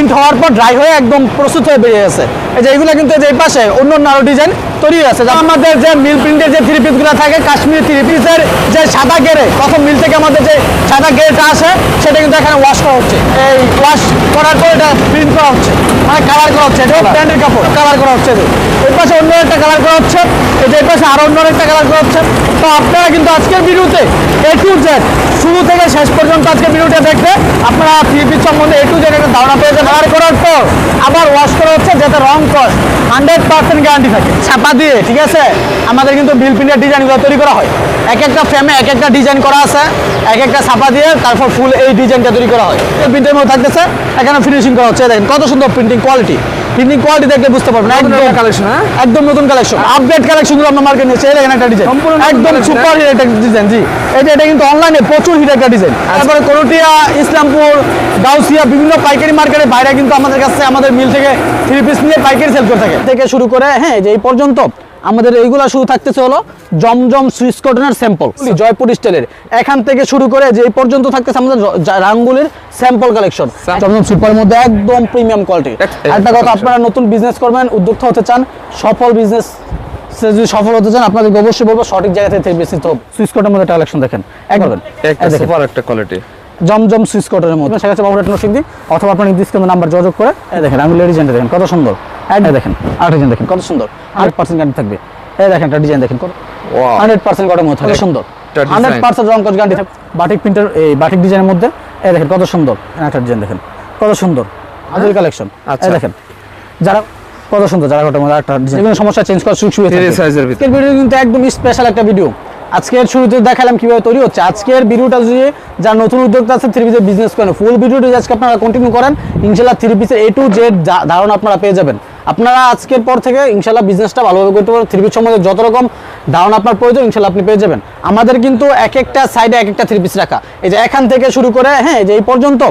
Print হওয়ার পর dry হয়ে একদম প্রস্তুত হয়ে বেরিয়ে গেছে। এই যে এইগুলো কিন্তু এই পাশে অন্য অন্য আরো ডিজাইন তৈরি আছে। আমাদের যে মিল প্রিন্টের যে থ্রি পিসগুলো থাকে, কাশ্মীরি থ্রি পিসের যে সাদা গেরে, প্রথম মিল থেকে আমাদের যে সাদা গেরটা আসে সেটা কিন্তু এখানে ওয়াশ করা হচ্ছে। এই ওয়াশ করার পর এটা প্রিন্ট করা হচ্ছে, মানে কালার করা হচ্ছে। এটা প্যান্টের কাপড় কালার করা হচ্ছে। এই পাশে অন্য একটা কালার করা হচ্ছে, এই যে এই পাশে আরো অন্য একটা কালার করা হচ্ছে। তো আপনারা কিন্তু আজকের ভিডিওতে A to Z শুরু থেকে শেষ পর্যন্ত আজকের ভিডিওটা দেখবে আপনারা থ্রি পিস সম্বন্ধে A to Z একটা ধারণা পেয়ে যাবেন। কালার করার পর আবার ওয়াশ করা হচ্ছে যাতে রং কস 100% গ্যারান্টি থাকে। ছাপা দিয়ে, ঠিক আছে, আমাদের কিন্তু মিল প্রিন্টের ডিজাইনগুলো তৈরি করা হয়। এক একটা ফ্রেমে এক একটা ডিজাইন করা আছে, এক একটা ছাপা দিয়ে তারপর ফুল এই ডিজাইনটা তৈরি করা হয়। প্রিন্টের মধ্যে থাকতেছে, এখানে ফিনিশিং করা হচ্ছে। দেখেন কত সুন্দর প্রিন্টিং কোয়ালিটি। প্রিন্টিং কোয়ালিটি দেখলে বুঝতে পারবেন একদম কালেকশন, একদম নতুন কালেকশন, আপডেট কালেকশনগুলো আমরা মার্কেটে নিয়েছি। দেখেন একটা ডিজাইন একদম সুপার হিট একটা ডিজাইন। জি, এটা কিন্তু অনলাইনে প্রচুর হিট একটা ডিজাইন। তারপরে করটিয়া, ইসলামপুর, গাউসিয়া বিভিন্ন পাইকারি মার্কেটের বাইরে কিন্তু আমাদের কাছে আমাদের মিল থেকে থ্রি পিস নিয়ে পাইকারি সেল করে থাকে। থেকে শুরু করে হ্যাঁ যে এই পর্যন্ত আমাদের এইগুলা শুরু থাকতেছে হলো জমজম সুইস কটনের স্যাম্পল, জয়পুর স্টাইলের। এখান থেকে শুরু করে যে এই পর্যন্ত থাকতেছে আমাদের রাঙ্গুলির স্যাম্পল কালেকশন, জমজম সুপার মধ্যে একদম প্রিমিয়াম কোয়ালিটি। একটা কথা, আপনারা নতুন বিজনেস করবেন, উদ্যোক্তা হতে চান, সফল বিজনেস যদি সফল হতে চান, আপনাদেরকে অবশ্যই বলবো সঠিক জায়গা থেকে থ্রি পিস নিতে হবে। সুইস কটনের মধ্যে কালেকশন দেখেন একদম সুপার একটা কোয়ালিটি, জমজম সুইস কটনের মধ্যে। সেক্ষেত্রে বাবুরাট নরসিংদী অথবা আপনার নির্দিষ্ট নাম্বার যোগাযোগ করে দেখেন রাঙ্গুলির ডিজাইনটা দেখেন কত সুন্দর। দেখেন আর ডিজাইন দেখেন কত সুন্দর, 100% গ্যারান্টি থাকবে। এই দেখেন একটা ডিজাইন দেখেন 100% কটনের মধ্যে কত সুন্দর, 100% রং কস গ্যারান্টি থাকবে। বাটিক প্রিন্টার, এই বাটিক ডিজাইনের মধ্যে এই দেখেন কত সুন্দর একটা ডিজাইন দেখেন কত সুন্দর আজল কালেকশন। এই দেখেন যারা কত সুন্দর, যারা কটনের মধ্যে একটা ডিজাইন, কোনো সমস্যা চেঞ্জ করার সুযোগ সুবিধা আছে। সাইজের ভিতরে ভিডিও কিন্তু একদম স্পেশাল একটা ভিডিও। আজকের শুরুতে দেখালাম কিভাবে তৈরি হচ্ছে। আজকের ভিডিওটা যদি যারা নতুন উদ্যোক্তা আছে থ্রি পিসের বিজনেস করেন, ফুল ভিডিওটি আজকে আপনারা কন্টিনিউ করেন, ইনশাআল্লাহ থ্রি পিসের A to Z ধারণা আপনারা পেয়ে যাবেন। আপনারা আজকের পর থেকে ইনশাআল্লাহ বিজনেসটা ভালোভাবে করতে পারবেন। থ্রি পিস সম্বন্ধে যত রকম ধারণা আপনার প্রয়োজন ইনশাআল্লাহ আপনি পেয়ে যাবেন। আমাদের কিন্তু এক একটা সাইডে এক একটা থ্রি পিস রাখা, এই যে এখান থেকে শুরু করে হ্যাঁ যে এই পর্যন্ত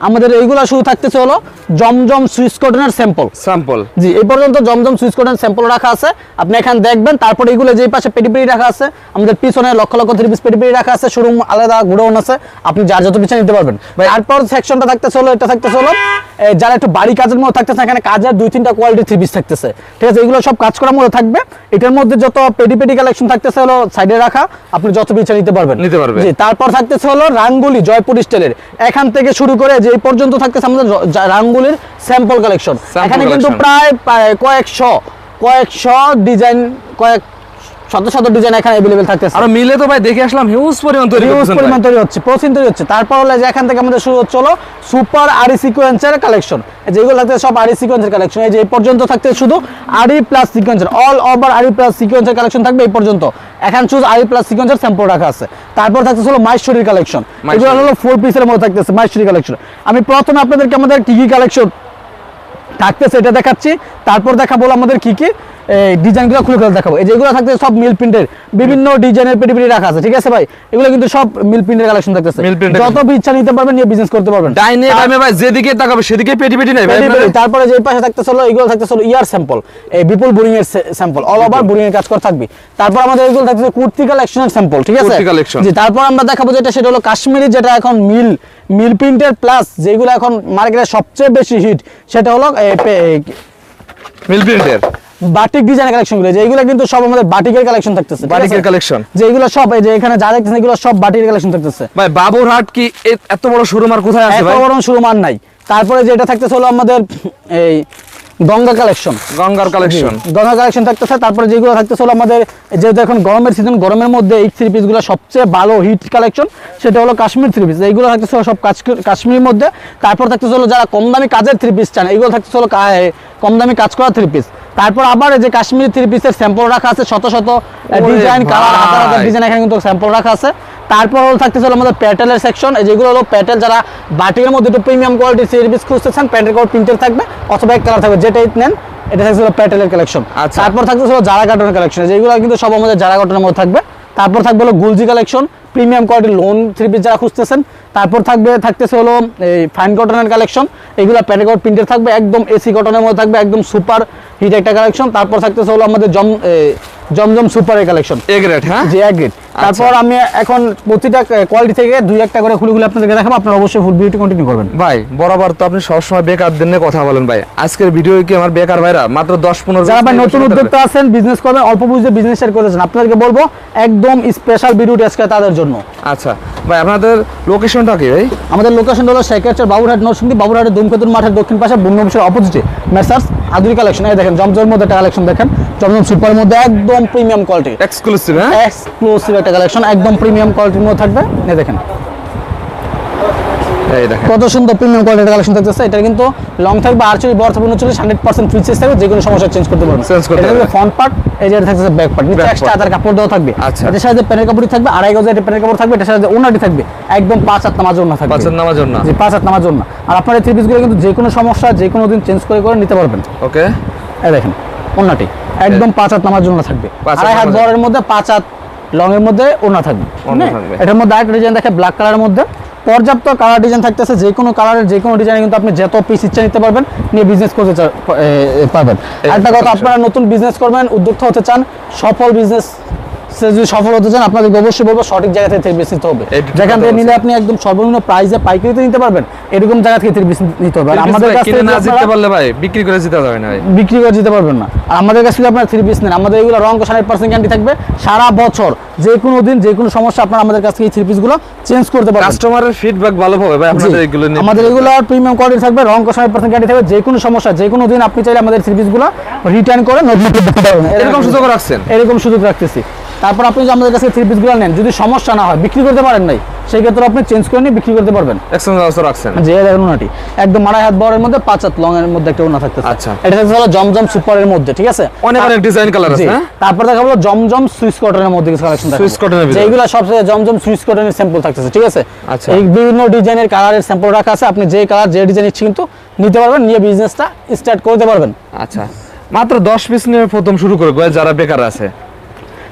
আমাদের এইগুলা শুরু থাকতেছে হলো জমজম সুইস কটনের স্যাম্পল। জি, এই পর্যন্ত জমজম সুইস কটনের স্যাম্পল রাখা আছে, আপনি এখানে দেখবেন। তারপর এইগুলো যেই পাশে পেটি রাখা আছে, আমাদের পিছনে লক্ষ লক্ষ থ্রি পিস পেটি রাখা আছে, শোরুম আলাদা গোডাউন আছে, আপনি যার যত পিছনে নিতে পারবেন। তারপর সেকশনটা থাকতেছে হলো, এটা থাকতেছে হলো যারা একটু বাড়ি কাজের মধ্যে থাকতেছে, এখানে কাজের 2-3টা কোয়ালিটি থ্রি পিস থাকতেছে, ঠিক আছে। এগুলো সব কাজ করার মধ্যে থাকবে। এটার মধ্যে যত পেটি কালেকশন থাকতেছে হলো সাইডে রাখা, আপনি যত পিছনে নিতে পারবেন। জি, তারপর থাকতেছে হলো রাঙ্গুলি জয়পুর স্টাইলের। এখান থেকে শুরু করে যে এই পর্যন্ত থাকতেছে আমাদের রাঙ্গুলির স্যাম্পল কালেকশন। এখানে কিন্তু প্রায় কয়েকশো ডিজাইন, শত ডিজাইন এখানে अवेलेबल থাকতেছে। আর মিলে তো ভাই দেখে আসলাম হিউজ পরিমাণ তৈরি হচ্ছে, প্রচুর তৈরি হচ্ছে। তারপর হলো যে এখান থেকে আমাদের শুরু হচ্ছে হলো সুপার আরি সিকোয়েন্সের কালেকশন, যেগুলো লাগছে সব আরি সিকোয়েন্সের কালেকশন। এই যে এই পর্যন্ত থাকতে শুধু আরি প্লাস সিকোয়েন্সের, অল ওভার আরি প্লাস সিকোয়েন্সের কালেকশন থাকবে এই পর্যন্ত। এখন শুধু আরি প্লাস সিকোয়েন্সের স্যাম্পল রাখা আছে। তারপর থাকতেছে হলো মাইশরির কালেকশন, এগুলো হলো 4 পিসের মধ্যে থাকতেছে মাইশরি কালেকশন। আমি প্রথমে আপনাদেরকে আমাদের কি কি কালেকশন থাকতেছে এটা দেখাচ্ছি, তারপর দেখাবো আমাদের কি কি ডিজাইনগুলো খুলে দেখাবো। এই যেগুলো থাকতেছে সব মিল প্রিন্টের বিভিন্ন ডিজাইনের পেটি রাখা আছে, ঠিক আছে ভাই। এগুলো কিন্তু সব মিল প্রিন্টের কালেকশন থাকতেছে, যত ইচ্ছা নিতে পারবেন, নিয়ে বিজনেস করতে পারবেন। ডাইনে বামে ভাই যেদিকে তাকাবে সেদিকে পেটি নাই ভাই। তারপরে যে পাশে থাকতেছে হলো এগুলো থাকতেছে হলো ইয়ার স্যাম্পল, এই বিপুল বোরিং এর স্যাম্পল, অল ওভার বোরিং এর কাজ করা থাকবে। তারপর আমাদের এগুলো থাকতেছে কুর্তি কালেকশনের স্যাম্পল, ঠিক আছে। জি, তারপর আমরা দেখাবো যেটা, সেটা হলো কাশ্মীরি, যেটা এখন মিল প্রিন্টের প্লাস যেগুলো এখন মার্কেটে সবচেয়ে বেশি হিট, সেটা হলো মিল প্রিন্টের বাটিক ডিজাইনের কালেকশনগুলো। যেগুলো কিন্তু সব আমাদের বাটিকের কালেকশন থাকতেছে, বাটিকের কালেকশন। যেগুলো সব এই যে এখানে যা দেখতেছেন এগুলো সব বাটিকের কালেকশন থাকতেছে। ভাই বাবুরহাট কি এত বড় শোরুম আর কোথায় আছে ভাই? এত বড় শোরুম আর নাই। তারপরে যেটা থাকতেছে হলো আমাদের এই গঙ্গা কালেকশন থাকতেছে। তারপরে যেগুলো থাকতেছে হলো আমাদের যেহেতু এখন গরমের সিজন, গরমের মধ্যে এই থ্রি পিসগুলো সবচেয়ে ভালো হিট কালেকশন, সেটা হলো কাশ্মীর থ্রি পিস। এইগুলো থাকতেছে সব কাশ্মীরের মধ্যে। তারপর থাকতেছে হলো যারা কম দামি কাজের থ্রি পিস চান, এইগুলো থাকতেছে হলো কম দামি কাজ করা থ্রি পিস। তারপর আবার এই যে কাশ্মীরি থ্রি পিসের স্যাম্পল রাখা আছে, শত ডিজাইন, কালার, হাজার ডিজাইন এখানে কিন্তু স্যাম্পল রাখা আছে। তারপর হলো থাকতেছে হলো আমাদের প্যাটেলের সেকশন, যেগুলো হলো প্যাটেল, যারা বাটিকের মধ্যে একটু প্রিমিয়াম কোয়ালিটি থ্রি পিস খুঁজতেছেন, প্যাটেল কোড প্রিন্টের থাকবে অথবা এক কালার থাকবে, যেটাই নেন। এটা থাকছে হলো প্যাটেলের কালেকশন। তারপর থাকতেছে হলো জারা কটনের কালেকশন, যেগুলো কিন্তু সব আমাদের জারা কটনের মধ্যে থাকবে। তারপর থাকবে হলো গুলজি কালেকশন, প্রিমিয়াম কোয়ালিটির লোন থ্রি পিস যারা খুঁজতেছেন। তারপর থাকতেছে হলো এই ফাইন কটনের কালেকশন, এগুলো প্যাটেল কোড প্রিন্টের থাকবে, একদম এসি কটনের মধ্যে থাকবে, একদম সুপার হিট একটা কালেকশন। তারপর থাকতেছে হলো আমাদের জমজম সুপারের কালেকশন। এ গ্রেড, হ্যাঁ জি, এক গ্রেড। তারপর আমি এখন প্রতিটা কোয়ালিটি থেকে দুই একটা করে খুলে খুলে আপনাদেরকে দেখাবো, আপনারা অবশ্যই ফুল ভিডিওটি কন্টিনিউ করবেন। ভাই বরাবর তো আপনি সবসময় বেকারদের নিয়ে কথা বলেন ভাই, আজকের ভিডিও কি আমার বেকার ভাইরা মাত্র 10-15 যারা ভাই নতুন উদ্যোক্তা আছেন, বিজনেস করবেন, অল্প পুঁজিতে বিজনেস স্টার্ট করেছেন, আপনাদেরকে বলবো একদম স্পেশাল ভিডিওটি আজকে তাদের জন্য। আচ্ছা ভাই, আপনাদের লোকেশনটা কি ভাই? আমাদের লোকেশন হলো শেখারচর বাবুরহাট নরসিংদী, বাবুরহাটের দুমখেতুর মাঠের দক্ষিণ পাশে বন্য অফিসের অপোজিটে মেসার্স আদুরি কালেকশন। এই দেখেন জমজমের মধ্যে একটা কালেকশন দেখেন, জমজম সুপারের মধ্যে একদম প্রিমিয়াম কোয়ালিটি, এক্সক্লুসিভ, হ্যাঁ এক্সক্লুসিভ একটা কালেকশন, একদম প্রিমিয়াম কোয়ালিটির মধ্যে থাকবে। এই দেখেন এই দেখেন কত সুন্দর প্রিমিয়াম কোয়ালিটির কালেকশন থাকতেছে। এটা কিন্তু লং থাকবে 48 বড় থাকবে 39, 100% ফ্রি চেঞ্জ থাকবে, যে কোনো সমস্যা চেঞ্জ করতে পারবেন। Change করতে এটা পারবেন। ফ্রন্ট পার্ট, এই যে এটা থাকতেছে ব্যাক পার্ট, নিচে Back এক্সট্রা part। আদার কাপড় দেওয়া থাকবে। আচ্ছা। এটার সাথে প্যানের কাপড়ই থাকবে, 2.5 গজ এটা প্যানের কাপড় থাকবে, এটার সাথে ওনাটি থাকবে, একদম 5 হাত নামার জন্য থাকবে। 5 হাত নামার জন্য। জি, 5 হাত নামার জন্য। আর আপনার এই থ্রি পিসগুলো কিন্তু যে কোনো সমস্যা যে কোনো দিন চেঞ্জ করে করে নিতে পারবেন। ওকে, এই দেখেন ওনাটি একদম 5 হাত নামার জন্য থাকবে, 5 হাত 2.5 হাত নামার বড়ের মধ্যে 5 হাত লং এর মধ্যে ওনা থাকবে। ওড়না হ্যাঁ? থাকবে। এটার মধ্যে আরেকটা ডিজাইন দেখে ব্ল্যাক কালারের মধ্যে পর্যাপ্ত কালার ডিজাইন থাকতেছে, যে কোনো কালারের যে কোনো ডিজাইনে কিন্তু আপনি যত পিস ইচ্ছা নিতে পারবেন, নিয়ে বিজনেস করতে পারবেন। আরেকটা কথা, আপনারা নতুন বিজনেস করবেন, উদ্যোক্তা হতে চান, সফল বিজনেস যদি সফল হতে চান, আপনাদেরকে অবশ্যই বলবো সঠিক জায়গা থেকে বিজনেস নিতে হবে। এইটা ঠিক যেখান কথা থেকে নিলে বলছেন। আপনি একদম সর্বনিম্ন প্রাইসে পাইকারিতে নিতে পারবেন, এরকম জায়গা থেকে বিজনেস নিতে হবে। আর আমাদের কাছ থেকে কিনে না যদি জিততে আপনারা পারলে ভাই বিক্রি করে জিতে যাবে না ভাই। বিক্রি করে দিতে পারবেন না। আর আমাদের কাছে যদি আপনার থ্রি পিস নেন, আমাদের এগুলো রং 100% গ্যারান্টি থাকবে সারা বছর, যে কোনো দিন যে কোনো সমস্যা আপনারা আমাদের কাছ থেকে এই থ্রি পিসগুলো চেঞ্জ করতে পারবেন। কাস্টমারের ফিডব্যাক ভালো হবে ভাই আপনাদের জি, এগুলো নিয়ে। আমাদের এগুলো প্রিমিয়াম কোয়ালিটি থাকবে, রং 100% গ্যারান্টি থাকবে, যে কোনো সমস্যা যে কোনো দিন আপনি চাইলে আমাদের থ্রি পিসগুলো রিটার্ন করে নতুন দিতে পারবেন। এরকম সুযোগ রাখছেন? এরকম সুযোগ রাখতেছি। তারপর আপনি যদি আমাদের কাছে থ্রি পিসগুলো নেন, যদি সমস্যা না হয়, বিক্রি করতে পারেন নাই, সেই ক্ষেত্রে আপনি চেঞ্জ করে নিয়ে বিক্রি করতে পারবেন। এক্সচেঞ্জ ব্যবস্থা রাখছেন? যে ওনাটি একদম 2.5 হাত বড়ের মধ্যে 5 হাত লং এর মধ্যে একটা ওনা থাকতেছে। আচ্ছা। এটা হলো জমজম সুপারের মধ্যে, ঠিক আছে? অনেক অনেক ডিজাইন কালার আছে, জি। হ্যাঁ তারপর দেখাবো জমজম সুইস কটনের মধ্যে কিছু কালেকশন দেখাবো। সুইস কটনের ভিতরে? যেগুলো সবচেয়ে জমজম সুইস কটনের স্যাম্পল থাকতেছে, ঠিক আছে? আচ্ছা। এই বিভিন্ন ডিজাইনের কালারের স্যাম্পল রাখা আছে, আপনি যে কালার যে ডিজাইন ইচ্ছে কিন্তু নিতে পারবেন, নিয়ে বিজনেসটা স্টার্ট করতে পারবেন। আচ্ছা, মাত্র 10 পিস নিয়ে প্রথম শুরু করব যারা বেকার আছে।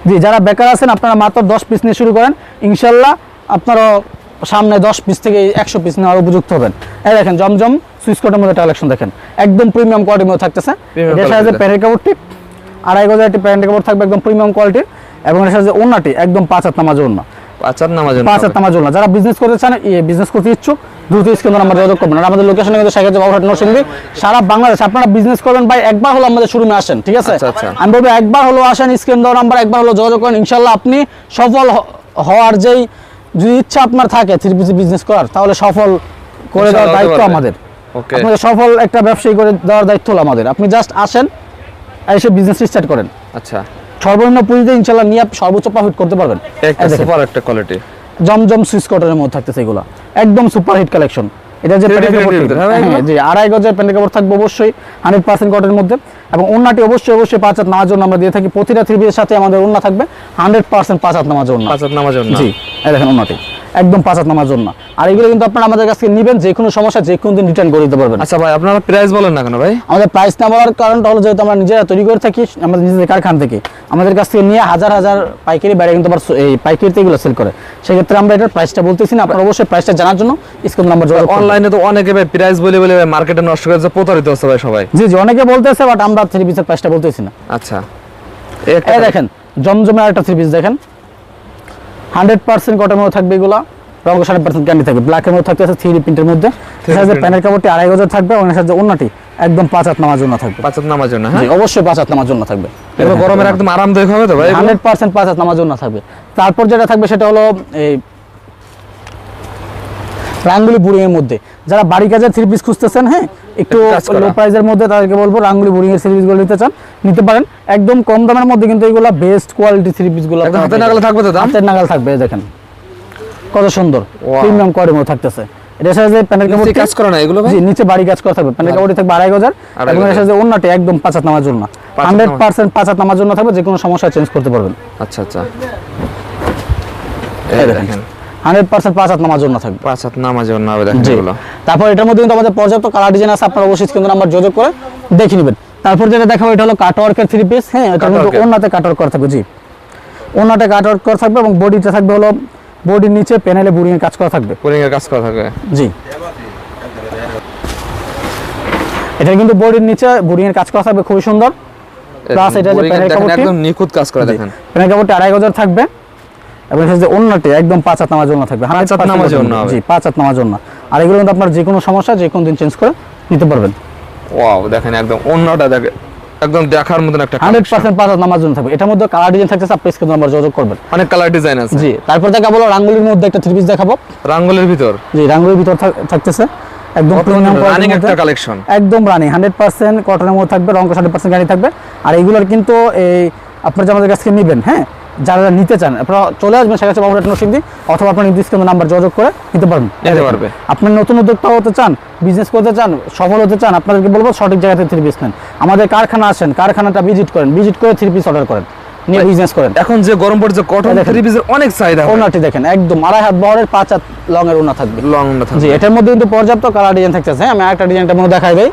জি, যারা বেকার আছেন আপনারা মাত্র 10 পিস নিয়ে শুরু করেন, ইনশাল্লাহ আপনারা সামনে 10 পিস থেকে 100 পিস নেওয়ার উপযুক্ত হবেন। এই দেখেন জমজম সুইস কটনের মধ্যে কালেকশন দেখেন, একদম প্রিমিয়াম কোয়ালিটির মধ্যে থাকতেছে। Premium এর সাথে quality। প্যান্টের কাপড়টি 2.5 গজের একটি প্যান্টের কাপড় থাকবে, একদম প্রিমিয়াম কোয়ালিটির, এবং এর সাথে ওন্নাটি একদম 5 হাত নামাজ ওন্না, 5 হাত নামার জন্য। 5 হাত নামাজ ওন্না। যারা বিজনেস করতে চান, বিজনেস করতে ইচ্ছুক, দ্রুত স্ক্রিনে নাম্বার যোগাযোগ করবেন। আর আমাদের লোকেশনে কিন্তু শেখাচ্ছে বাবুরহাট নরসিংদী, সারা বাংলাদেশ। আপনারা বিজনেস করবেন ভাই, একবার হলো আমাদের শোরুমে আসেন, ঠিক আছে? আচ্ছা, আচ্ছা। আমি বলবো একবার হলো আসেন, স্ক্রিন দেওয়া নাম্বার একবার হলো যোগাযোগ করেন, ইনশাল্লাহ আপনি সফল হওয়ার যেই যদি ইচ্ছা আপনার থাকে থ্রি পিস বিজনেস করার, তাহলে সফল করে দেওয়ার ইনশাল্লাহ দায়িত্ব হতে পারবে। আমাদের। ওকে, আপনাদের সফল একটা ব্যবসায়ী করে দেওয়ার দায়িত্ব হলো আমাদের। আপনি জাস্ট আসেন, এসে বিজনেস স্টার্ট করেন, আচ্ছা। সর্বনিম্ন পুঁজিতে ইনশাল্লাহ নিয়ে আপনি সর্বোচ্চ প্রফিট করতে পারবেন। একটা এই দেখেন, সুপার একটা কোয়ালিটি। জমজম সুইস কটনের মধ্যে থাকতেছে এগুলো, একদম সুপার হিট কালেকশন। এটা যে প্যান্টের কাপড়, হ্যাঁ জি, 2.5 গজের প্যান্টের কাপড় থাকবে অবশ্যই 100% কটনের মধ্যে, এবং ওন্নাটি অবশ্যই 5 হাত নামার জন্য আমরা দিয়ে থাকি। প্রতিটা থ্রি পিসের সাথে আমাদের ওন্না থাকবে 100% 5 হাত নামার জন্য। 5 হাত নামার জন্য। জি, এই দেখেন ওন্নাটি একদম 5 হাত নামার জন্য। আর এগুলো কিন্তু আপনারা আমাদের কাছ থেকে নেবেন, যে কোনো সমস্যা যে কোনো দিন রিটার্ন করে দিতে পারবেন। আচ্ছা ভাই, আপনারা প্রাইস বলেন না কেন ভাই? আমাদের প্রাইস না বলার কারণটা হলো, যেহেতু আমরা নিজেরা তৈরি করে থাকি, আমাদের নিজেদের কারখানা থেকে, আমাদের কাছ থেকে নিয়ে হাজার হাজার পাইকারি বাইরে কিন্তু আবার এই পাইকারিতে এগুলো সেল করে, সেক্ষেত্রে আমরা এটার প্রাইসটা বলতেছি না। আপনারা অবশ্যই প্রাইসটা জানার জন্য স্ক্রিন নাম্বার যোগাযোগ করবেন। অনলাইনে তো অনেকে ভাই প্রাইস বলে বলে মার্কেটে নষ্ট করে যাচ্ছে, প্রতারিত হচ্ছে ভাই সবাই। জি জি, অনেকে বলতেছে, বাট আমরা থ্রি পিসের প্রাইসটা বলতেছি না। আচ্ছা, এই দেখেন জমজমের একটা থ্রি পিস দেখেন, 100% কটনের মধ্যে থাকবে এগুলো, রঙ 100% গ্যারান্টি থাকবে, ব্ল্যাকের মধ্যে থাকতেছে 3D প্রিন্টের মধ্যে। প্যানের কাপড়টি 2.5 গজের থাকবে, ওনার সাথে ওন্নাটি একদম 5 হাত নামার জন্য থাকবে। 5 হাত নামার জন্য, জি, হ্যাঁ অবশ্যই 5 হাত নামার জন্য থাকবে। এগুলো গরমের একদম আরামদায়ক হবে তো ভাই? 100% 5 হাত নামার জন্য থাকবে। তারপর যেটা থাকবে সেটা হলো এই রাঙ্গুলি বুড়িং এর মধ্যে, যারা বাড়ি কাজের থ্রি পিস খুঁজতেছেন, হ্যাঁ একটু কাজ করা। লো প্রাইসের মধ্যে, তাদেরকে বলবো রাঙ্গুলি বুড়িং এর থ্রি পিস গুলো নিতে চান, নিতে পারেন। একদম কম দামের মধ্যে কিন্তু এগুলো বেস্ট কোয়ালিটি থ্রি পিস গুলো একদম হাতে নাগালে থাকবে তো দাম? হাতের নাগাল থাকবে। এই দেখেন কত সুন্দর Wow. প্রিমিয়াম কোয়ালিটির মধ্যে থাকতেছে। এটা সাথে যে প্যানের কাপড় নিচে কাজ করা না এগুলো ভাই? জি, নিচে বাড়ি কাজ করা থাকবে, প্যানের কাপড়টি থাকবে 2.5 গজের, 2.5 এবং এর গজের। সাথে ওন্নাটি একদম 5 হাত নামার জন্য, 100% 5 হাত নামার জন্য থাকবে, যে কোনো সমস্যা চেঞ্জ করতে পারবেন। আচ্ছা আচ্ছা, এই দেখেন 100% 5 হাত নামার জন্য থাকবে। 5 হাত নামার জন্য হবে দেখেন জি। এগুলো। তারপর এটার মধ্যে কিন্তু আমাদের পর্যাপ্ত কালার ডিজাইন আছে, আপনারা অবশ্যই স্ক্রিনে নাম্বার যোগাযোগ করে দেখে নেবেন। তারপর যেটা দেখাবো এটা হলো কাটওয়ার্কের থ্রি পিস, হ্যাঁ এটা কিন্তু Cutwork-এর। ওন্নাতে কাটওয়ার্ক করা থাকবে। জি, ওন্নাতে কাটওয়ার্ক করা থাকবে, এবং বডিটা থাকবে হলো বডির নিচে প্যানেলে বুড়িং এর কাজ করা থাকবে। পুরিং এর কাজ করা থাকবে। জি, এটা কিন্তু বডির নিচে বুড়িং এর কাজ করা থাকবে, খুবই সুন্দর। প্লাস এটা যে প্যানেল কাপড়টি একদম নিখুঁত কাজ করা দেখেন। প্যানেল কাপড়টি 2500 থাকবে এবং এই যে ওন্নাটি একদম 5 হাত নামার জন্য থাকবে। 5 হাত নামার জন্য হবে। জি 5 হাত নামার জন্য। আর এগুলো কিন্তু আপনার যে কোনো সমস্যা যে কোনো দিন চেঞ্জ করে নিতে পারবেন। ওয়াও দেখেন একদম ওন্নাটা দেখেন একদম দেখার মতন একটা 100% 5 হাত নামার জন্য থাকবে। এটার মধ্যে কালার ডিজাইন থাকতেছে, আপনি স্ক্রিনে নাম্বার যোগাযোগ করবেন। অনেক কালার ডিজাইন আছে। জি তারপর দেখাবো রাঙ্গুলির মধ্যে একটা থ্রি পিস দেখাবো। রাঙ্গুলির ভিতর? জি রাঙ্গুলির ভিতর থাকতেছে একদম প্রিমিয়াম রানিং একটা কালেকশন, একদম রানিং 100% কটনের মধ্যে থাকবে, রং 100% গ্যারান্টি থাকবে। আর এইগুলোর কিন্তু এই আপনারা যে আমাদের কাছ থেকে নেবেন, হ্যাঁ যারা নিতে চান আপনারা চলে আসবেন সেখানে বাবুরাট নরসিংদী, অথবা আপনার নির্দিষ্ট নাম্বার যোগাযোগ করে নিতে পারবেন। আপনার নতুন উদ্যোক্তা হতে চান, বিজনেস করতে চান, সফল হতে চান, আপনাদেরকে বলবো সঠিক জায়গাতে থ্রি পিস নেন। আমাদের কারখানা আসেন, কারখানাটা ভিজিট করেন, ভিজিট করে থ্রি পিস অর্ডার করেন, নিয়ে বিজনেস করেন। এখন যে গরম পড়ছে কটন থ্রি পিসের অনেক চাহিদা। ওনাটি দেখেন একদম 2.5 হাত বহরের 5 হাত লং এর ওনা থাকবে। লং না থাকবে। জি এটার মধ্যে কিন্তু পর্যাপ্ত কালার ডিজাইন থাকতেছে। আমি আরেকটা ডিজাইনটা মনে দেখাই দেই।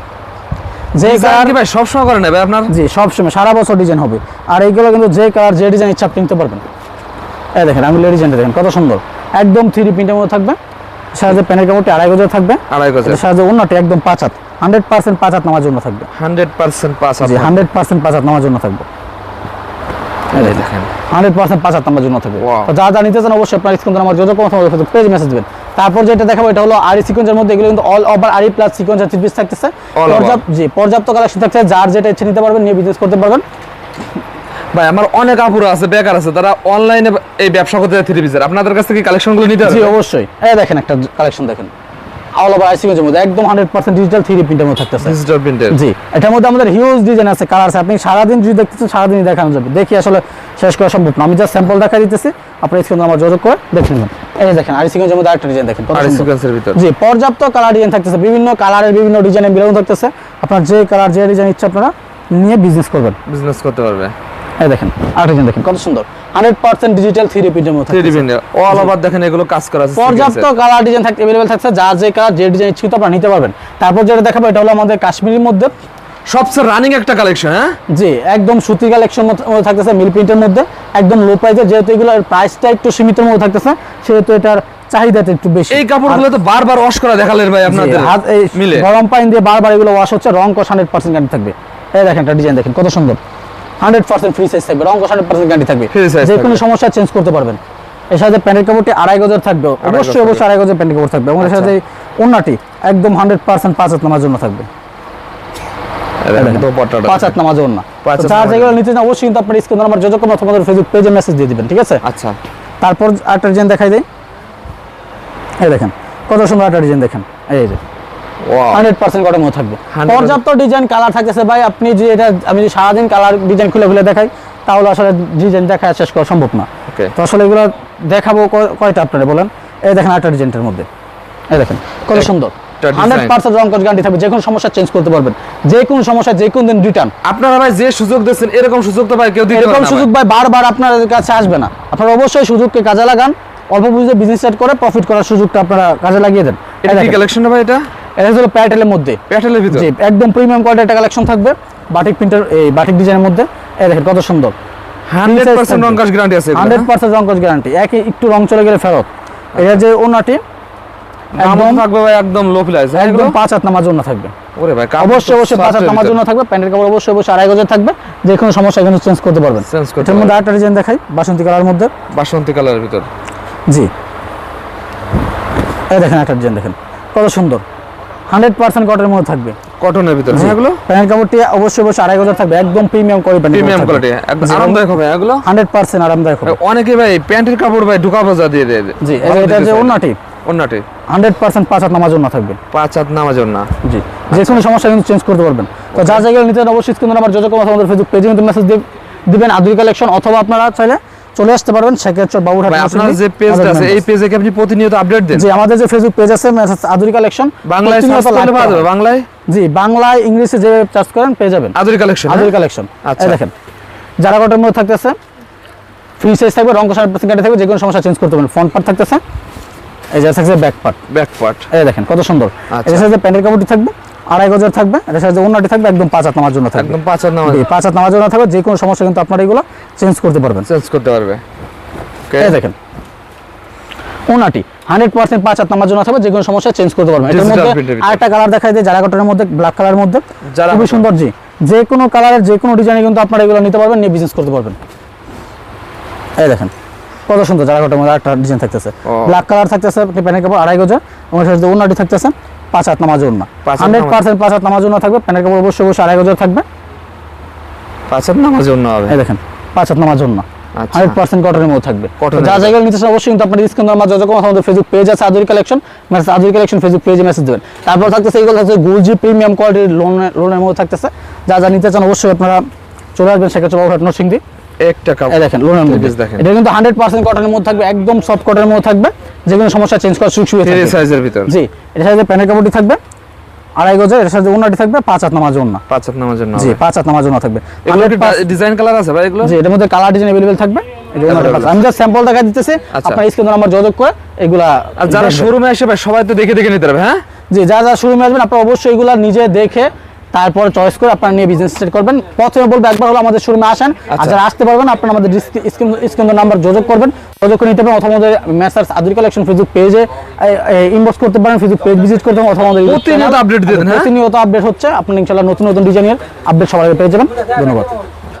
যে কালার কি ভাই সব সময় করে নেবে আপনার? জি সব সময় সারা বছর ডিজাইন হবে। আর এইগুলো কিন্তু যে কালার যে ডিজাইন ইচ্ছা আপনি নিতে পারবেন। এই দেখেন আঙ্গুলের ডিজাইনটা দেখেন কত সুন্দর, একদম 3D প্রিন্টের মধ্যে থাকবে। সাথে প্যানেল কাপড়টি 2.5 গজ থাকবে। 2.5 গজ। এর সাথে ওন্নাটি একদম 5 হাত, 100% 5 হাত নামার জন্য থাকবে। 100% 5 হাত। জি 100% 5 হাত নামার জন্য থাকবে। এই দেখেন 100% 5 হাত নামার জন্য থাকবে। Wow. তো যা নিতে চান অবশ্যই আপনার স্ক্রিনে নাম্বার যোগাযোগ করুন, অথবা পেজ মেসেজ দিবেন। তারপর যেটা দেখাবো এটা হলো আরি সিকোয়েন্সের মধ্যে, এগুলো কিন্তু অল ওভার আরি প্লাস সিকোয়েন্সের থ্রি পিস থাকতেছে। পর্যাপ্ত কালেকশন থাকছে, যার যেটা ইচ্ছে নিতে পারবেন, নিয়ে বিজনেস করতে পারবেন। ভাই আমার অনেক আপুরা আছে, বেকার আছে, তারা অনলাইনে এই ব্যবসা করতে চায় থ্রি পিসের, আপনাদের কাছ থেকে কালেকশনগুলো নিতে হবে? জি অবশ্যই। এই দেখেন একটা কালেকশন দেখেন অল ওভার আরি সিকোয়েন্সের মধ্যে একদম 100% ডিজিটাল 3D প্রিন্টের মধ্যে থাকতেছে। ডিজিটাল প্রিন্টের? জি। এটার মধ্যে আমাদের হিউজ ডিজাইন আছে, কালার আছে। আপনি সারাদিন যদি দেখতেছেন সারাদিনই দেখানো যাবে, দেখি আসলে শেষ করা সম্ভব না। আমি জাস্ট স্যাম্পল দেখা দিতেছি, আপনার স্ক্রিনে নাম্বার যোগাযোগ করে দেখে নেবেন। এই দেখেন আরি সিকোয়েন্সের মধ্যে আরেকটা ডিজাইন দেখেন কত আরি সুন্দর। সিকোয়েন্সের ভিতর জি পর্যাপ্ত কালার ডিজাইন থাকতেছে, বিভিন্ন কালারের বিভিন্ন ডিজাইনের মিলানো থাকতেছে। আপনার যে কালার যে ডিজাইন ইচ্ছা আপনারা নিয়ে বিজনেস করবেন, বিজনেস করতে পারবে। এই দেখেন আরেকটা ডিজাইন দেখেন কত সুন্দর, 100% ডিজিটাল 3D প্রিন্টের মধ্যে 3D প্রিন্টার অল ওভার দেখেন এগুলো কাজ করা আছে। পর্যাপ্ত কালার ডিজাইন থাকতে अवेलेबल থাকছে, যা যে কালার যে ডিজাইন ইচ্ছা আপনারা নিতে পারবেন। তারপর যেটা দেখাবো এটা হলো আমাদের কাশ্মীরের মধ্যে সবচেয়ে রানিং একটা কালেকশন। হ্যাঁ জি একদম সুতি কালেকশন মধ্যে থাকতেছে, মিল প্রিন্টের মধ্যে একদম লো প্রাইসে। যেহেতু এগুলোর প্রাইসটা একটু সীমিতের মধ্যে থাকতেছে, সেহেতু এটার চাহিদাটা একটু বেশি। এই কাপড়গুলো তো বারবার ওয়াশ করা দেখালেন ভাই আপনাদের হাত এই মিলে গরম পানি দিয়ে বারবার এগুলো ওয়াশ হচ্ছে, রং কষ 100% গ্যারান্টি থাকবে। এই দেখেন একটা ডিজাইন দেখেন কত সুন্দর, 100% ফ্রি সাইজ থাকবে, রং কষ 100% গ্যারান্টি থাকবে, যে কোনো সমস্যা চেঞ্জ করতে পারবেন। এর সাথে প্যান্টের কাপড়টি 2.5 গজের থাকবে, অবশ্যই 2.5 গজের প্যান্টের কাপড় থাকবে। এবং এর সাথে ওন্নাটি একদম 100% 5 হাত নামার জন্য থাকবে। 5 হাত নামার জন্য যা যেগুলো নিতে চান অবশ্যই কিন্তু আপনার স্ক্রিনে নাম্বার যোগাযোগ করুন, অথবা ফেসবুক পেজে মেসেজ দিয়ে দিবেন, ঠিক আছে? আচ্ছা তারপর আরেকটা ডিজাইন দেখাই দেই। এই দেখেন কত সুন্দর একটা ডিজাইন দেখেন, এই যে 100% কটন মধ্যে থাকবে, পর্যাপ্ত ডিজাইন কালার থাকতেছে। ভাই আপনি যে এটা আমি যদি সারাদিন কালার ডিজাইন খুলে খুলে দেখাই তাহলে আসলে ডিজাইন দেখা শেষ করা সম্ভব না। তো আসলে এগুলো দেখাবো কয়টা আপনারা বলেন। এই দেখেন আরেকটা ডিজাইনের মধ্যে, এই দেখেন কত সুন্দর, 100% রং কস গ্যারান্টি থাকবে, যে কোনো সমস্যা চেঞ্জ করতে পারবেন, যে কোনো সমস্যা যে কোনো দিন রিটার্ন। আপনারা ভাই যে সুযোগ দিচ্ছেন এরকম সুযোগ তো ভাই কেউ দিতে পারে না। এরকম সুযোগ ভাই বারবার আপনাদের কাছে আসবে না। আপনারা অবশ্যই সুযোগকে কাজে লাগান, অল্প পুঁজিতে বিজনেস স্টার্ট করে প্রফিট করার সুযোগটা আপনারা কাজে লাগিয়ে দেন। এটা কি কালেকশন ভাই? এটা হলো প্যাটেলের মধ্যে, প্যাটেলের ভিতর জি একদম প্রিমিয়াম কোয়ালিটির একটা কালেকশন থাকবে, বাটিক প্রিন্টার এই বাটিক ডিজাইনের মধ্যে। এই দেখেন কত সুন্দর, 100% রং কস গ্যারান্টি আছে। 100% রং কস গ্যারান্টি, একটু রং চলে গেলে ফেরত। এটা যে ওনাটি একদম থাকবে ভাই একদম লো প্রাইস, একদম 5 হাত নামার জন্য থাকবে। ওরে ভাই অবশ্যই 5 হাত নামার জন্য থাকবে। প্যান্টের কাপড় অবশ্যই 2.5 গজের থাকবে, যে কোনো সমস্যা এখানে চেঞ্জ করতে পারবেন। এটার মধ্যে আরেকটা ডিজাইন দেখাই, বাসন্তী কালারের মধ্যে। বাসন্তী কালারের ভিতর জি এই দেখেন একটা ডিজাইন দেখেন কত সুন্দর, 100% কটনের মধ্যে থাকবে, কটনের ভিতর। এগুলো প্যান্টের কাপড়টি অবশ্যই 2.5 গজের থাকবে, একদম প্রিমিয়াম কোয়ালিটি, প্রিমিয়াম কোয়ালিটি, একদম আরামদায়ক হবে এগুলো, 100% আরামদায়ক হবে। অনেকে ভাই প্যান্টের কাপড় ভাই ঢোকা বাজা দিয়ে দেয়। জি এটা যে ওন্নাটি 100% 5 হাত নামার জন্য থাকবে, 5 হাত নামার জন্য। জি যে কোনো সমস্যা কিন্তু চেঞ্জ করতে পারবেন। তো যা জায়গায় নিতে অবশ্যই স্ক্রিনে নাম্বার যোগাযোগ করুন, আমাদের ফেসবুক পেজে কিন্তু মেসেজ দিবেন আদুরি কালেকশন, অথবা আপনারা চাইলে চলে আসতে পারবেন শেখেরচর বাবুরহাট। আপনার যে পেজটা আছে এই পেজে কি আপনি প্রতিনিয়ত আপডেট দেন? জি আমাদের যে ফেসবুক পেজ আছে আদুরি কালেকশন, বাংলায় সার্চ করলে পাওয়া যাবে। বাংলায়? জি বাংলায় ইংলিশে যে সার্চ করেন পেয়ে যাবেন আদুরি কালেকশন। আদুরি কালেকশন। আচ্ছা এই দেখেন যারা কটনের মধ্যে থাকতেছে, ফ্রি সাইজ থাকবে, রং কস 100% গ্যারান্টি থাকবে, যে কোনো সমস্যা চেঞ্জ করতে পারবেন। ফ্রন্ট পার্ট থাকতেছে, এই যে থাকছে ব্যাক পার্ট। এই দেখেন কত সুন্দর। এর সাথে প্যান্টের কাপড়টি থাকবে 2.5 গজের থাকবে, এর সাথে ওন্নাটি থাকবে একদম 5 হাত নামার জন্য থাকবে, একদম 5 হাত নামার। 5 হাত নামার জন্য থাকবে, যে কোনো সমস্যা কিন্তু আপনারা এগুলো চেঞ্জ করতে পারবেন, চেঞ্জ করতে পারবে। এই দেখেন ওন্নাটি 100% 5 হাত নামার জন্য থাকবে, যে কোনো সমস্যা চেঞ্জ করতে পারবেন। এটার মধ্যে আরেকটা কালার দেখাই দেয়, যারা কটনের মধ্যে ব্ল্যাক কালারের মধ্যে, খুবই সুন্দর। জি যে কোনো কালারের যে কোনো ডিজাইনে কিন্তু আপনারা এগুলো নিতে পারবেন, নিয়ে বিজনেস করতে পারবেন। এই দেখেন কত সুন্দর জারাকটের মধ্যে একটা ডিজাইন থাকতেছে, ব্ল্যাক কালার থাকতেছে, প্যানের কাপড় 2.5 গজ, এবং সাথে ওড়নাটি থাকতেছে 5 হাত নামাজ ওড়না, 100% 5 হাত নামাজ ওড়না থাকবে, প্যানের কাপড় অবশ্যই 2.5 গজ থাকবে, 5 হাত নামাজ জন্য হবে। এই দেখেন 5 হাত নামাজ ওড়না, আচ্ছা 100% কটনের মধ্যে থাকবে। কটনের যা জায়গায় নিতে চান অবশ্যই কিন্তু আপনার স্ক্রিন নাম্বার যখন আমাদের ফেসবুক পেজ আছে Aduri collection, message Aduri collection Facebook পেজে মেসেজ দেবেন। তারপর থাকতেছে এইগুলো থাকছে গোলজি প্রিমিয়াম কোয়ালিটির লোনের মধ্যে থাকতেছে, যা যা নিতে চান অবশ্যই আপনারা চলে আসবেন সেক্ষেত্রে বাবুঘাট নরসিংদী। একটা কাপ এই দেখেন লোনের মধ্যে দেখেন, এটা কিন্তু 100% কটনের মধ্যে থাকবে, একদম সফট কটনের মধ্যে থাকবে, যে কোনো সমস্যা চেঞ্জ করার সুযোগ সুবিধা থাকবে। এই সাইজের ভিতর জি, এর সাথে প্যানের কাপড়টি থাকবে 2.5 গজের, এর সাথে ওড়নাটি থাকবে 5 হাত নামাজ ওড়না। 5 হাত নামাজ জন্য জি 5 হাত নামাজ ওড়না থাকবে। এগুলো ডিজাইন কালার আছে ভাই এগুলো? জি এটার মধ্যে কালার ডিজাইন अवेलेबल থাকবে। এই যে ওড়নাটা পাচ্ছেন। আমি জাস্ট স্যাম্পল দেখা দিতেছি, আচ্ছা। আপনার স্ক্রিনে নাম্বার যোগাযোগ করে এগুলা। আর যারা শোরুমে আসে ভাই সবাই তো দেখে দেখে নিতে পারবে। হ্যাঁ জি, যা শোরুমে আসবেন আপনারা অবশ্যই এগুলা নিজে দেখে তারপরে চয়েস করে আপনারা নিয়ে বিজনেস স্টার্ট করবেন। প্রথমে বলবো একবার হলো আমাদের শোরুমে আসেন, আর যারা আসতে পারবেন আপনারা আমাদের স্ক্রিন নাম্বার যোগাযোগ করবেন, যোগাযোগ করে নিতে পারেন, অথবা আমাদের মেসার্স আদুরি কালেকশন ফেসবুক পেজে ইনবক্স করতে পারেন, ফেসবুক পেজ ভিজিট করতে পারেন, অথবা আমাদের প্রতিনিয়ত আপডেট দিয়ে দেন। হ্যাঁ প্রতিনিয়ত আপডেট হচ্ছে, আপনারা ইনশাআল্লাহ নতুন নতুন ডিজাইনের আপডেট সবার আগে পেয়ে যাবেন। ধন্যবাদ।